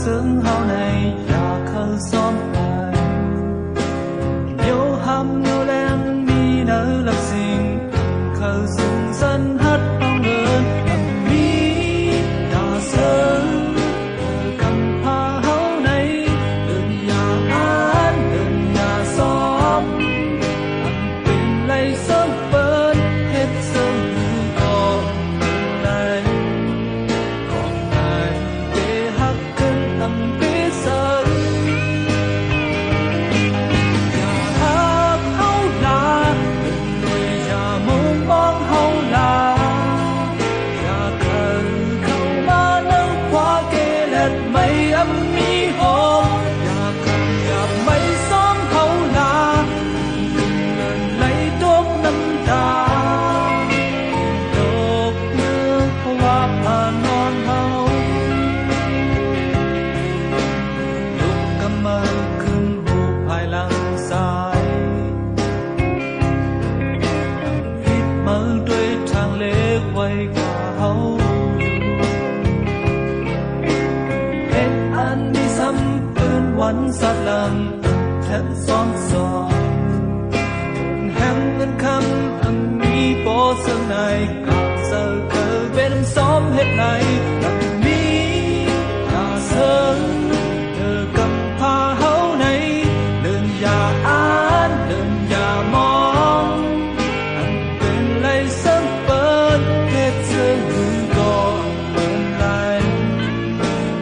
sướng hao này và khơi xóm lại yêu ham yêu em mi nở lập sinh khơi dùng dân hát bao lớn mi đã sớm cầm pha hao này đơn nhà án đơn nhà xóm ăn bên lấy sớm vẫn hết sớm còn lại để hát cơn tâm biết giờ nhà hát hao là người nhà mong mong hao là nhà cần khâu mà nâng qua kê lẹt mây âm mi hồn nhà cần nhà mây xóm hao là lần lấy tốt năm ta đột nước hoa và non hao lúc cầm mơ khưng hụp hai lăng dài hít mơ đuôi trăng lệ quay qua hậu hết ăn đi xăm ơn quán sát lăng thét xóm gió hàng ngân khăm thằng mi bỏ sương này cả giờ cờ bên xóm hết này thằng mi cả sớm từ cầm pha hấu này đơn nhà án đơn nhà mong ăn bên lấy sớm bớt hết sương hương còn bên lại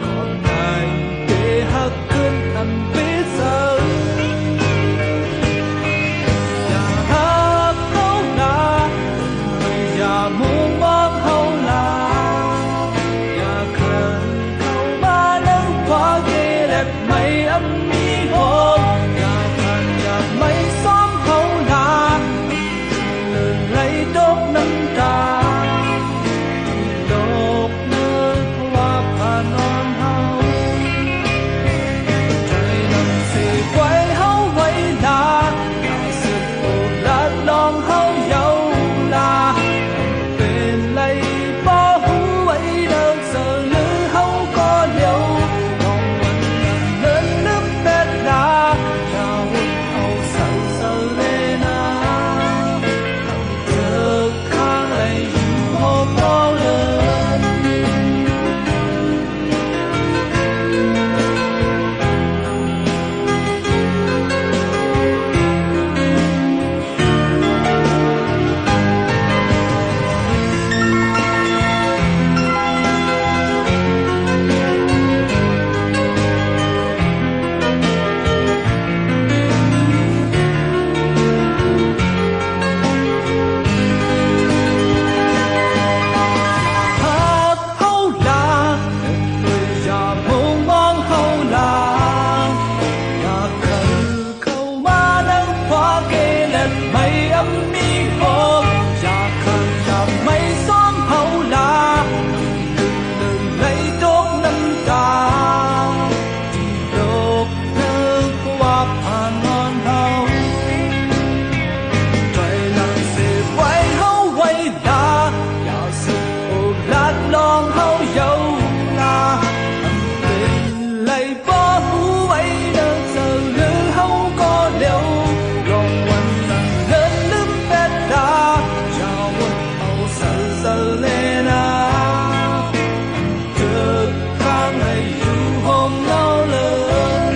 còn lại để hát cơn thầm biết giờ nhà hát hấu là người nhà muốn mong hấu là nhà khẩn khâu ba nắng qua ghê đẹp mây âm mi hồn nhà khẩn nhà mây xóm hấu là lời lấy đốt năm ta đốt nơi hoa và non hấu trời nằm xì quay hấu quay là nhà sự phù lát lòng hấu dấu là bên lấy bó hú ấy đơn giờ lư hấu có liều còn mình lên nước bét là nhà hút hấu sợ lên à trước khang lấy dù hôm đó lên hát hấu là người già mong mong hấu là nhà khẩn khâu mà nắng hoa kê lẹt mây âm mi hồn nhà khẩn nhà mây xóm hấu là đừng lấy tốt năm ta chỉ đốt nước hoa và non hấu trời lặng xì quay hấu quay là nhà sự ồ lát lòng hấu dấu là tình lấy bó hú ấy đơn giờ lư hấu có liều lòng quanh lần lên nước bét đá chào quần hấu sợ lên à trước khang này dù hôm nào lớn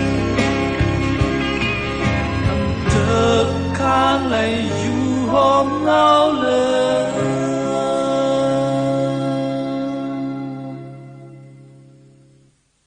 trước khang này dù hôm nào